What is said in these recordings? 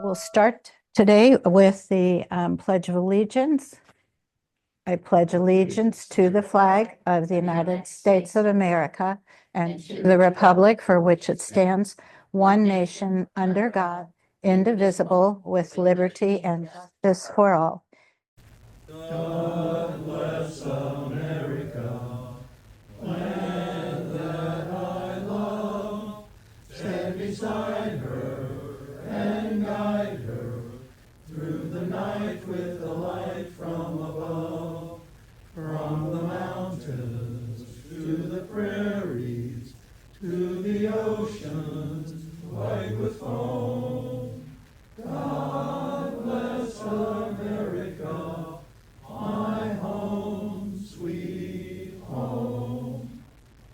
We'll start today with the Pledge of Allegiance. I pledge allegiance to the flag of the United States of America and to the republic for which it stands, one nation under God, indivisible, with liberty and justice for all. God bless America, land that I love. Stand beside her and guide her through the night with the light from above. From the mountains to the prairies, to the oceans white with foam. God bless America, my home, sweet home.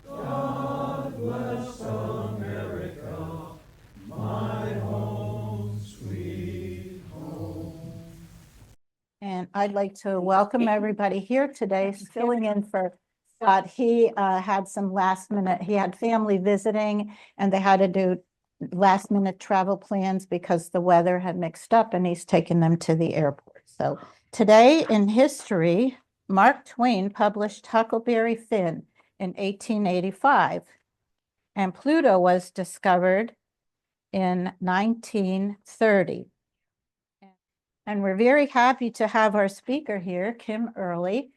God bless America, my home, sweet home. And I'd like to welcome everybody here today, filling in for Scott. He had some he had family visiting, and they had to do last minute travel plans because the weather had mixed up, and he's taken them to the airport. So today in history, Mark Twain published Huckleberry Finn in 1885, and Pluto was discovered in 1930. And we're very happy to have our speaker here, Kim Early,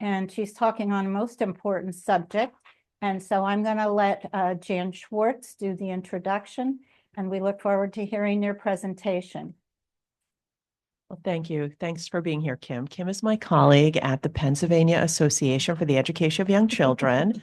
and she's talking on a most important subject. And so I'm going to let Jan Schwartz do the introduction, and we look forward to hearing your presentation. Well, thank you. Thanks for being here, Kim. Kim is my colleague at the Pennsylvania Association for the Education of Young Children,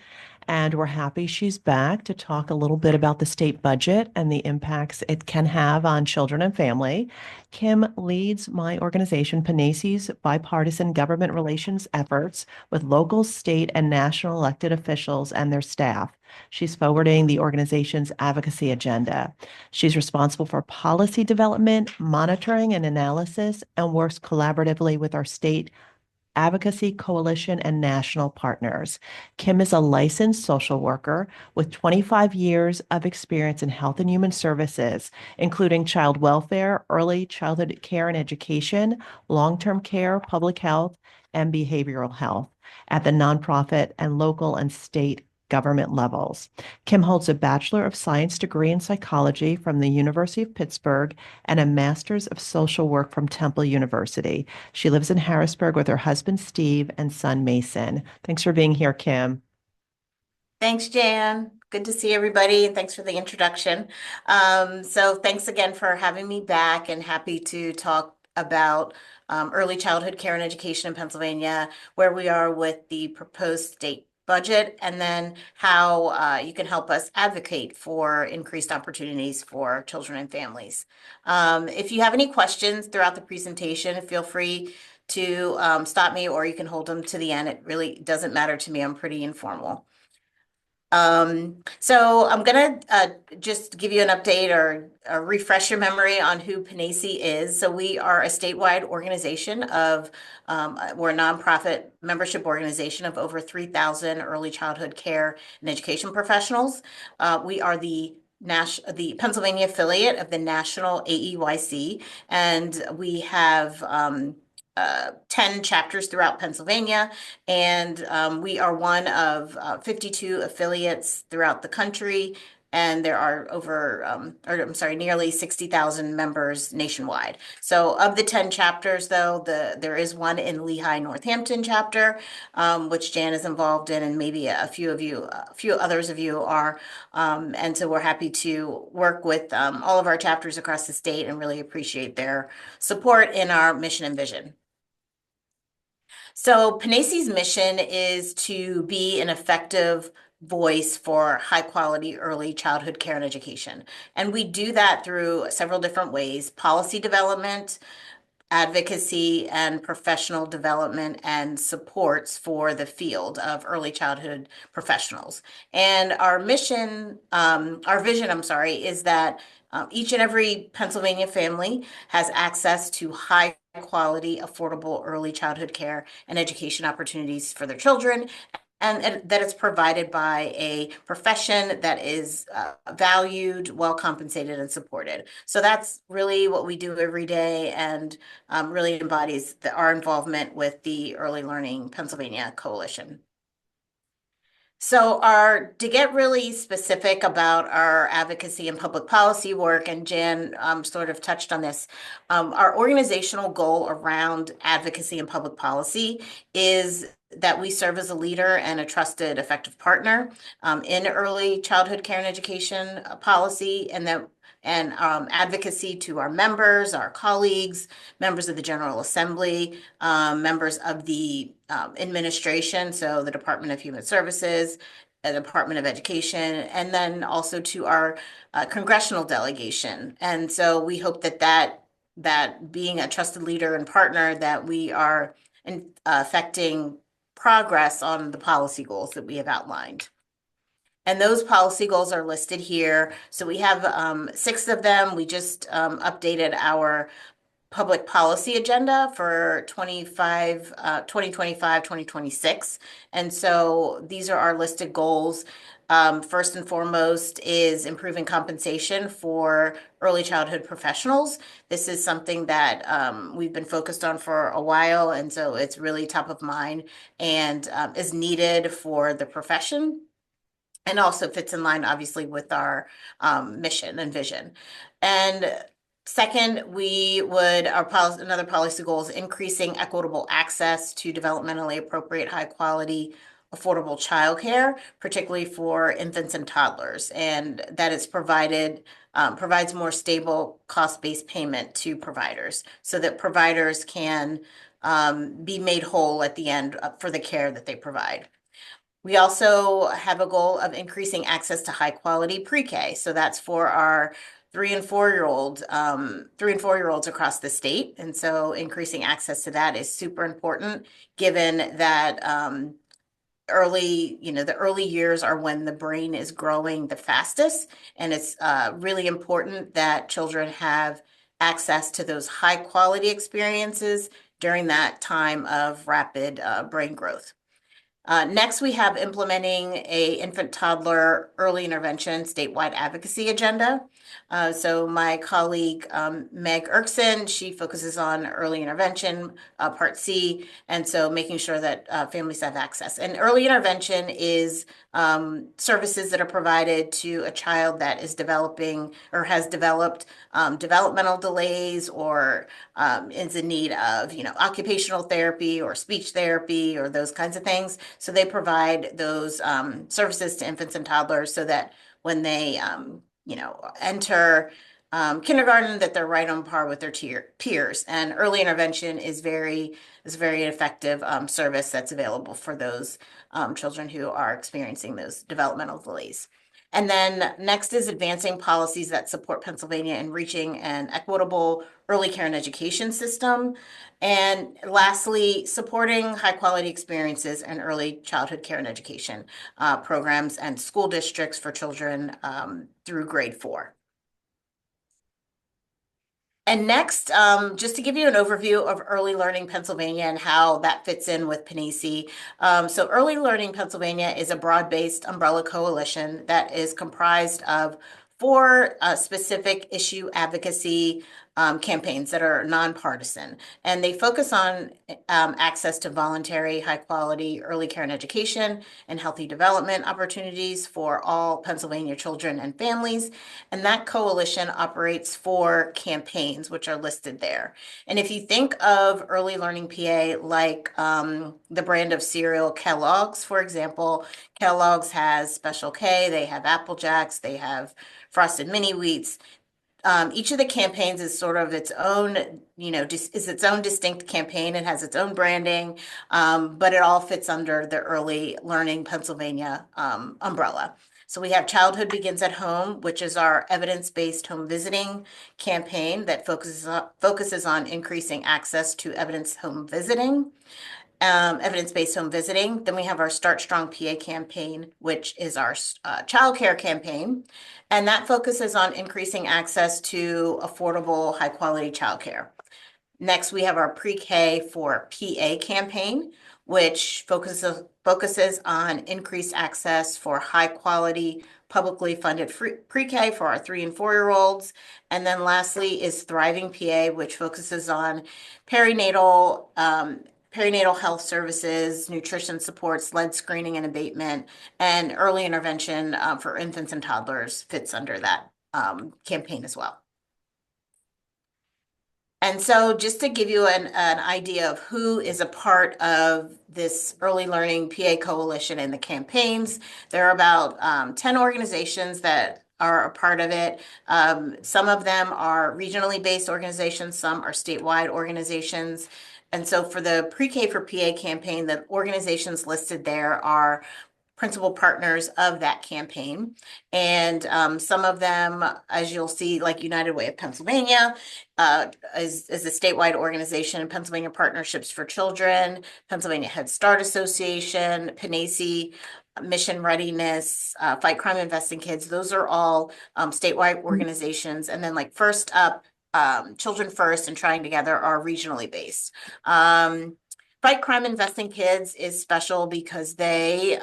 and we're happy she's back to talk a little bit about the state budget and the impacts it can have on children and family. Kim leads my organization, PennAEYC's bipartisan government relations efforts with local, state, and national elected officials and their staff. She's forwarding the organization's advocacy agenda. She's responsible for policy development, monitoring, and analysis, and works collaboratively with our state advocacy coalition and national partners. Kim is a licensed social worker with 25 years of experience in health and human services, including child welfare, early childhood care and education, long-term care, public health, and behavioral health at the nonprofit and local and state government levels. Kim holds a Bachelor of Science degree in psychology from the University of Pittsburgh and a Master's of Social Work from Temple University. She lives in Harrisburg with her husband, Steve, and son, Mason. Thanks for being here, Kim. Thanks, Jan. Good to see everybody, and thanks for the introduction. So thanks again for having me back, and happy to talk about early childhood care and education in Pennsylvania, where we are with the proposed state budget, and then how you can help us advocate for increased opportunities for children and families. If you have any questions throughout the presentation, feel free to stop me, or you can hold them to the end. It really doesn't matter to me. I'm pretty informal. So I'm gonna just give you an update or refresh your memory on who PennAEYC is. So we are a statewide organization of, we're a nonprofit membership organization of over 3,000 early childhood care and education professionals. We are the Pennsylvania affiliate of the National AEYC, and we have 10 chapters throughout Pennsylvania, and we are one of 52 affiliates throughout the country, and there are nearly 60,000 members nationwide. So of the 10 chapters, though, there is one in Lehigh, Northampton chapter, which Jan is involved in, and maybe a few others of you are. And so we're happy to work with all of our chapters across the state, and really appreciate their support in our mission and vision. So PennAEYC's mission is to be an effective voice for high quality early childhood care and education. And we do that through several different ways: policy development, advocacy, and professional development and supports for the field of early childhood professionals. And our vision, is that each and every Pennsylvania family has access to high quality, affordable early childhood care and education opportunities for their children, and that it's provided by a profession that is valued, well compensated, and supported. So that's really what we do every day, and really embodies our involvement with the Early Learning Pennsylvania Coalition. So to get really specific about our advocacy and public policy work, and Jan sort of touched on this, our organizational goal around advocacy and public policy is that we serve as a leader and a trusted, effective partner in early childhood care and education policy, and advocacy to our members, our colleagues, members of the General Assembly, members of the administration, so the Department of Human Services, the Department of Education, and then also to our congressional delegation. And so we hope that being a trusted leader and partner, that we are affecting progress on the policy goals that we have outlined. And those policy goals are listed here. So we have 6 of them. We just updated our public policy agenda for 2025, 2026. And so these are our listed goals. First and foremost is improving compensation for early childhood professionals. This is something that we've been focused on for a while, and so it's really top of mind and is needed for the profession, and also fits in line, obviously, with our mission and vision. And second, another policy goal is increasing equitable access to developmentally appropriate, high quality, affordable childcare, particularly for infants and toddlers, and that is provides more stable cost-based payment to providers, so that providers can be made whole at the end for the care that they provide. We also have a goal of increasing access to high quality pre-K. So that's for our 3 and 4-year-olds across the state. And so increasing access to that is super important, given that the early years are when the brain is growing the fastest. And it's really important that children have access to those high quality experiences during that time of rapid brain growth. Next, we have implementing a infant toddler early intervention statewide advocacy agenda. So my colleague, Meg Erkson, she focuses on early intervention, Part C, and so making sure that families have access. And early intervention is services that are provided to a child that is developing or has developed developmental delays, or is in need of, occupational therapy or speech therapy or those kinds of things. So they provide those services to infants and toddlers, so that when they, enter kindergarten, that they're right on par with their peers. And early intervention is very effective service that's available for those children who are experiencing those developmental delays. And then next is advancing policies that support Pennsylvania in reaching an equitable early care and education system. And lastly, supporting high quality experiences and early childhood care and education programs and school districts for children through grade 4. And next, just to give you an overview of Early Learning Pennsylvania and how that fits in with PennAEYC. So Early Learning Pennsylvania is a broad-based umbrella coalition that is comprised of 4 specific issue advocacy campaigns that are nonpartisan, and they focus on access to voluntary, high-quality early care and education and healthy development opportunities for all Pennsylvania children and families. And that coalition operates 4 campaigns, which are listed there. And if you think of Early Learning PA like the brand of cereal Kellogg's, for example, Kellogg's has Special K, they have Apple Jacks, they have Frosted Mini Wheats. Each of the campaigns is sort of its own, is its own distinct campaign. It has its own branding, but it all fits under the Early Learning Pennsylvania umbrella. So we have Childhood Begins at Home, which is our evidence-based home visiting campaign that focuses on increasing access to evidence-based home visiting. Then we have our Start Strong PA campaign, which is our childcare campaign, and that focuses on increasing access to affordable, high-quality childcare. Next, we have our pre-K for PA campaign, which focuses on increased access for high quality, publicly funded pre-K for our 3 and 4-year-olds. And then lastly is Thriving PA, which focuses on perinatal health services, nutrition supports, lead screening and abatement, and early intervention for infants and toddlers fits under that campaign as well. And so just to give you an idea of who is a part of this early learning PA coalition and the campaigns, there are about 10 organizations that are a part of it. Some of them are regionally based organizations, some are statewide organizations. And so for the Pre-K for PA campaign, the organizations listed there are principal partners of that campaign. And some of them, as you'll see, like United Way of Pennsylvania, is a statewide organization, Pennsylvania Partnerships for Children, Pennsylvania Head Start Association, PennAEYC, Mission Readiness, Fight Crime, Invest in Kids. Those are all statewide organizations. And then like First Up, Children First and Trying Together are regionally based. Fight Crime, Invest in Kids is special because they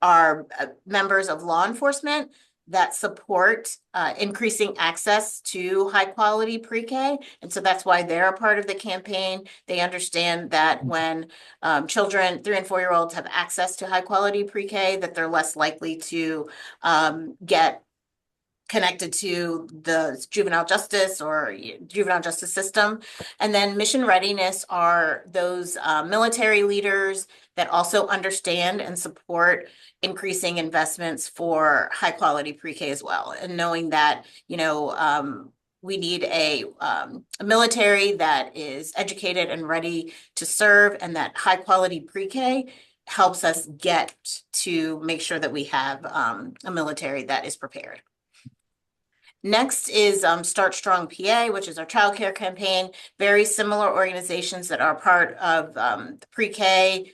are members of law enforcement that support increasing access to high quality pre-K. And so that's why they're a part of the campaign. They understand that when children, 3 and 4-year-olds have access to high quality pre-K, that they're less likely to get connected to the juvenile justice system. And then Mission Readiness are those military leaders that also understand and support increasing investments for high quality pre-K as well. And knowing that, we need a military that is educated and ready to serve, and that high quality pre-K helps us get to make sure that we have a military that is prepared. Next is Start Strong PA, which is our childcare campaign. Very similar organizations that are part of the Pre-K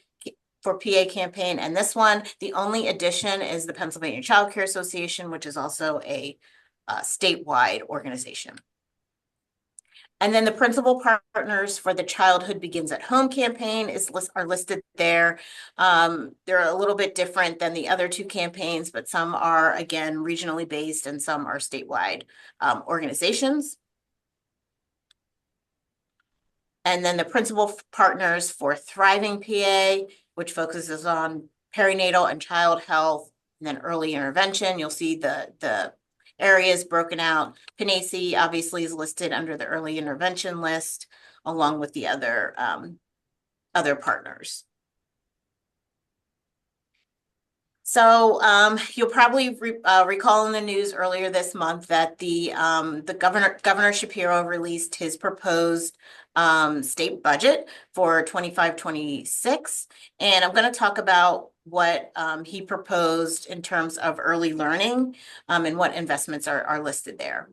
for PA campaign. And this one, the only addition is the Pennsylvania Child Care Association, which is also a statewide organization. And then the principal partners for the Childhood Begins at Home campaign are listed there. They're a little bit different than the other 2 campaigns, but some are, again, regionally based and some are statewide organizations. And then the principal partners for Thriving PA, which focuses on perinatal and child health, and then early intervention. You'll see the areas broken out. PennAEYC obviously is listed under the early intervention list, along with the other partners. So you'll probably recall in the news earlier this month that the Governor Shapiro released his proposed state budget for 25-26. And I'm going to talk about what he proposed in terms of early learning and what investments are listed there.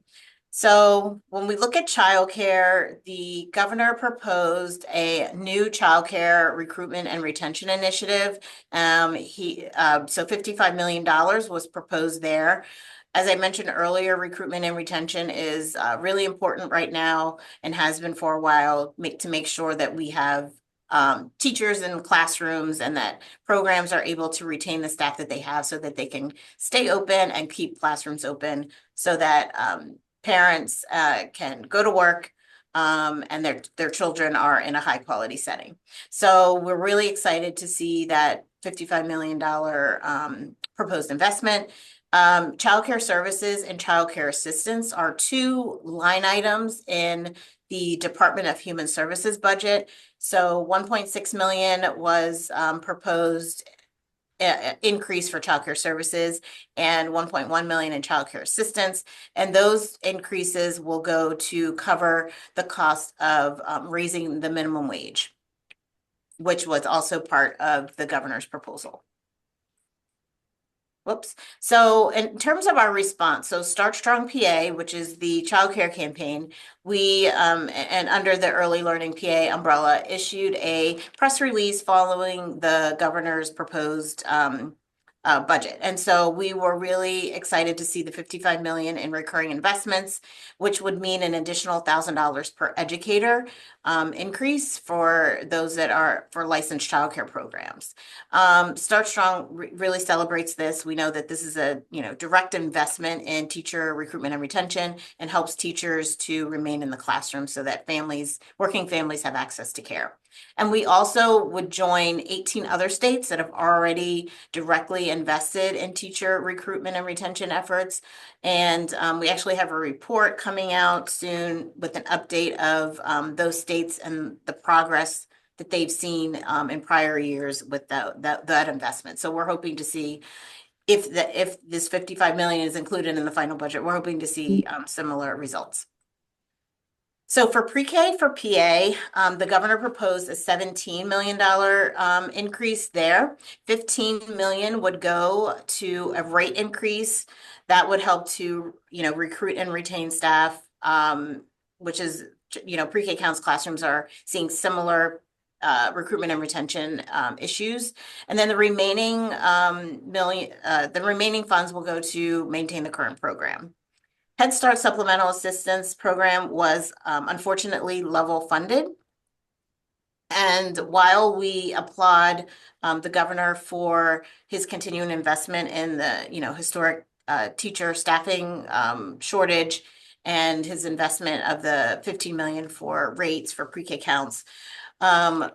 So when we look at childcare, the governor proposed a new childcare recruitment and retention initiative. So $55 million was proposed there. As I mentioned earlier, recruitment and retention is really important right now and has been for a while to make sure that we have teachers in classrooms and that programs are able to retain the staff that they have so that they can stay open and keep classrooms open so that parents can go to work and their children are in a high quality setting. So we're really excited to see that $55 million proposed investment. Childcare services and childcare assistance are 2 line items in the Department of Human Services budget. So 1.6 million was proposed increase for childcare services and 1.1 million in childcare assistance. And those increases will go to cover the cost of raising the minimum wage, which was also part of the governor's proposal. Whoops. So in terms of our response, so Start Strong PA, which is the childcare campaign, we, and under the Early Learning PA umbrella, issued a press release following the governor's proposed budget. And so we were really excited to see the 55 million in recurring investments, which would mean an additional $1,000 per educator increase for those that are for licensed childcare programs. Start Strong really celebrates this. We know that this is a direct investment in teacher recruitment and retention, and helps teachers to remain in the classroom so that working families have access to care. And we also would join 18 other states that have already directly invested in teacher recruitment and retention efforts. And we actually have a report coming out soon with an update of those states and the progress that they've seen in prior years with that investment. So we're hoping to see if this 55 million is included in the final budget, we're hoping to see similar results. So for pre-K for PA, the governor proposed a $17 million increase there. 15 million would go to a rate increase that would help to recruit and retain staff, which is pre-K counts classrooms are seeing similar recruitment and retention issues. And then the remaining funds will go to maintain the current program. Head Start Supplemental Assistance Program was unfortunately level funded. And while we applaud the governor for his continuing investment in the historic teacher staffing shortage, and his investment of the 15 million for rates for pre-K counts,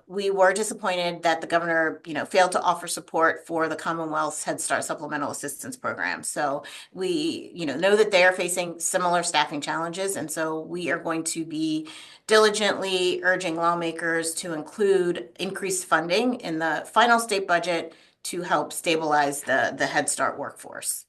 we were disappointed that the governor, failed to offer support for the Commonwealth's Head Start Supplemental Assistance Program. So we, know that they are facing similar staffing challenges. And so we are going to be diligently urging lawmakers to include increased funding in the final state budget to help stabilize the Head Start workforce.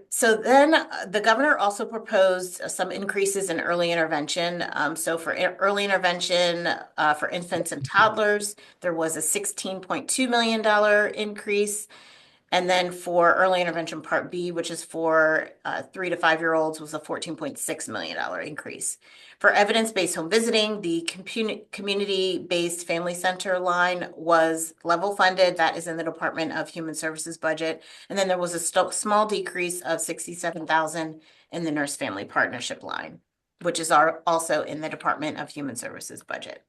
So then the governor also proposed some increases in early intervention. So for early intervention for infants and toddlers, there was a $16.2 million increase. And then for early intervention Part B, which is for 3 to 5 year olds, was a $14.6 million increase. For evidence-based home visiting, the community-based family center line was level funded. That is in the Department of Human Services budget. And then there was a small decrease of $67,000 in the nurse family partnership line, which is also in the Department of Human Services budget.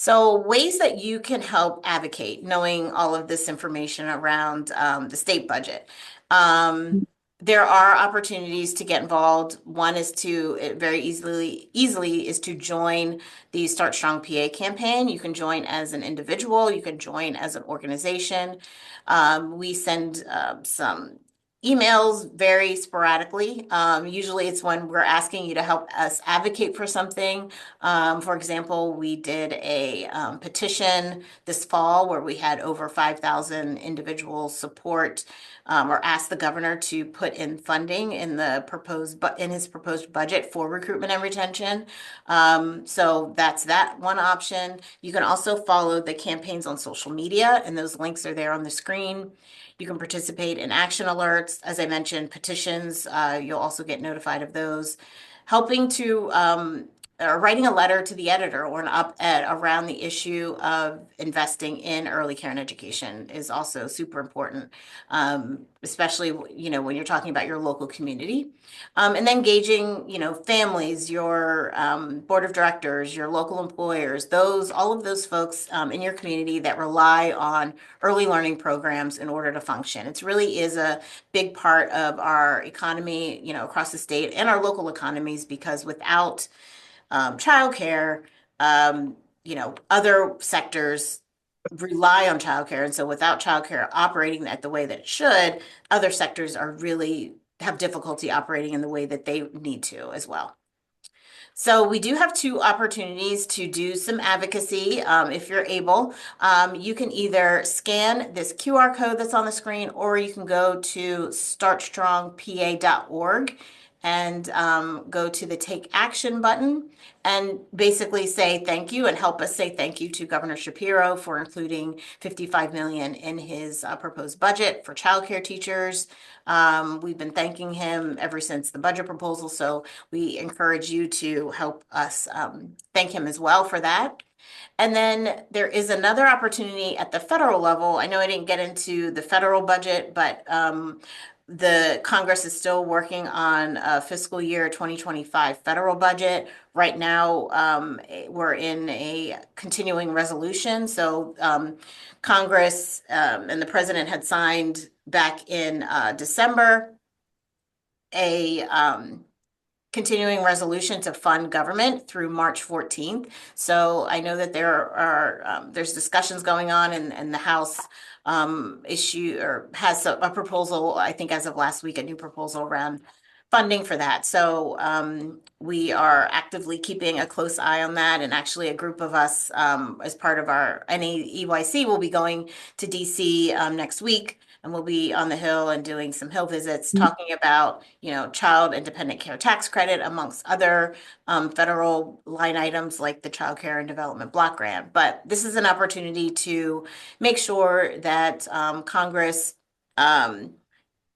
So ways that you can help advocate, knowing all of this information around the state budget. There are opportunities to get involved. One is to very easily is to join the Start Strong PA campaign. You can join as an individual. You can join as an organization. We send some emails very sporadically. Usually it's when we're asking you to help us advocate for something. For example, we did a petition this fall where we had over 5,000 individuals support or ask the governor to put in funding in his proposed budget for recruitment and retention. So that's that one option. You can also follow the campaigns on social media, and those links are there on the screen. You can participate in action alerts. As I mentioned, petitions, you'll also get notified of those. Helping to or writing a letter to the editor or an op-ed around the issue of investing in early care and education is also super important, especially when you're talking about your local community. And then engaging families, your board of directors, your local employers, all of those folks in your community that rely on early learning programs in order to function. It really is a big part of our economy, across the state and our local economies, because without childcare, other sectors rely on childcare. And so without childcare operating at the way that it should, other sectors have difficulty operating in the way that they need to as well. So we do have 2 opportunities to do some advocacy. If you're able, you can either scan this QR code that's on the screen, or you can go to startstrongpa.org and go to the Take Action button and basically say thank you and help us say thank you to Governor Shapiro for including 55 million in his proposed budget for childcare teachers. We've been thanking him ever since the budget proposal, so we encourage you to help us thank him as well for that. And then there is another opportunity at the federal level. I know I didn't get into the federal budget, but the Congress is still working on a fiscal year 2025 federal budget. Right now, we're in a continuing resolution. So Congress and the president had signed back in December a continuing resolution to fund government through March 14th. So I know that there's discussions going on in the House issue or has a proposal, I think as of last week, a new proposal around funding for that. So we are actively keeping a close eye on that. And actually a group of us as part of our NAEYC will be going to DC next week. And we'll be on the Hill and doing some Hill visits, talking about, child and dependent care tax credit, amongst other federal line items like the Child Care and Development Block Grant. But this is an opportunity to make sure that Congress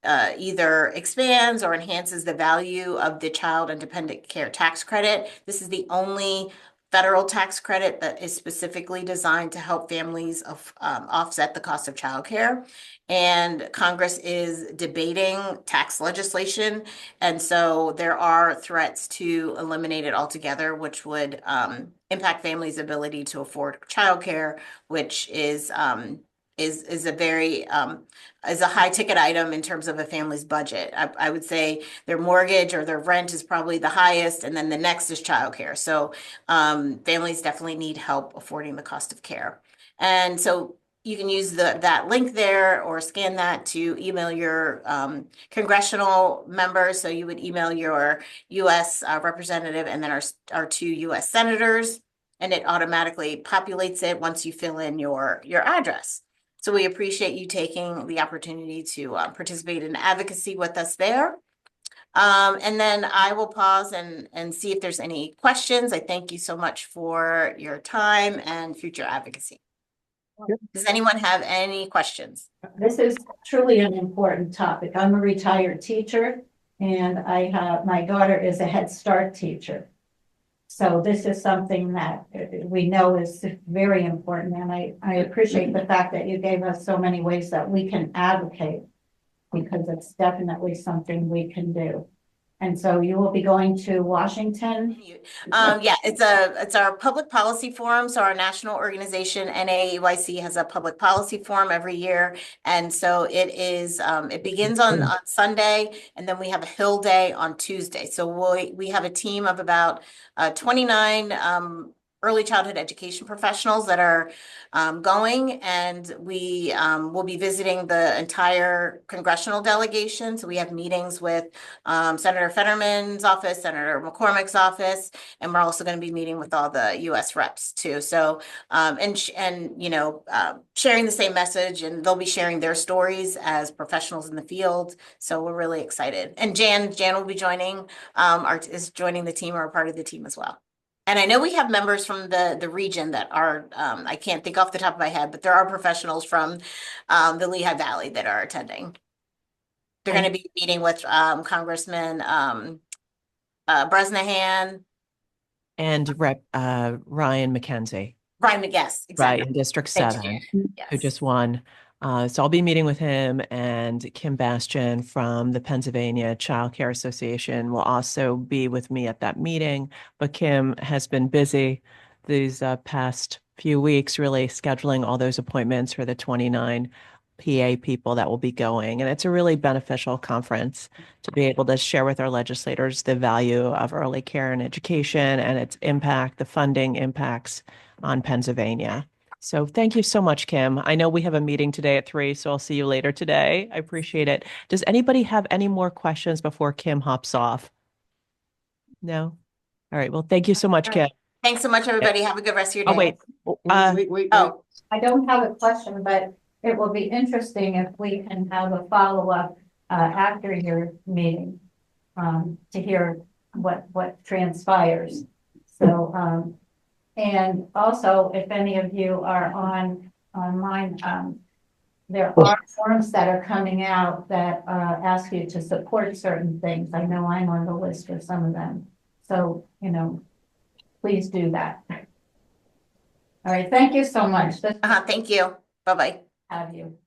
either expands or enhances the value of the child and dependent care tax credit. This is the only federal tax credit that is specifically designed to help families offset the cost of childcare. And Congress is debating tax legislation. And so there are threats to eliminate it altogether, which would impact families' ability to afford childcare, which is a very is a high ticket item in terms of a family's budget. I would say their mortgage or their rent is probably the highest, and then the next is childcare. So families definitely need help affording the cost of care. And so you can use that link there or scan that to email your congressional members. So you would email your U.S. Representative and then our two U.S. senators, and it automatically populates it once you fill in your address. So we appreciate you taking the opportunity to participate in advocacy with us there. And then I will pause and see if there's any questions. I thank you so much for your time and future advocacy. Does anyone have any questions? This is truly an important topic. I'm a retired teacher, and my daughter is a Head Start teacher. So this is something that we know is very important, and I appreciate the fact that you gave us so many ways that we can advocate, because it's definitely something we can do. And so you will be going to Washington? Yeah, it's our public policy forum. So our national organization, NAEYC, has a public policy forum every year. And so it begins on Sunday, and then we have a Hill Day on Tuesday. So we have a team of about 29 early childhood education professionals that are going, and we will be visiting the entire congressional delegation. So we have meetings with Senator Fetterman's office, Senator McCormick's office, and we're also going to be meeting with all the U.S. reps too. So sharing the same message, and they'll be sharing their stories as professionals in the field. So we're really excited. And Jan will be joining the team, or a part of the team as well. And I know we have members from the region that are, I can't think off the top of my head, but there are professionals from the Lehigh Valley that are attending. They're going to be meeting with Congressman Bresnahan. And Rep Ryan McKenzie. Yes, exactly. Right, in District 7, who just won. So I'll be meeting with him, and Kim Bastian from the Pennsylvania Child Care Association will also be with me at that meeting. But Kim has been busy these past few weeks, really scheduling all those appointments for the 29 PA people that will be going. And it's a really beneficial conference to be able to share with our legislators the value of early care and education and its impact, the funding impacts on Pennsylvania. So thank you so much, Kim. I know we have a meeting today at 3, so I'll see you later today. I appreciate it. Does anybody have any more questions before Kim hops off? No? All right. Well, thank you so much, Kim. Thanks so much, everybody. Have a good rest of your day. Wait. I don't have a question, but it will be interesting if we can have a follow-up after your meeting to hear what transpires. So, and also, if any of you are online, there are forms that are coming out that ask you to support certain things. I know I'm on the list for some of them. So, please do that. All right, thank you so much. Let's Thank you. Bye-bye. have you.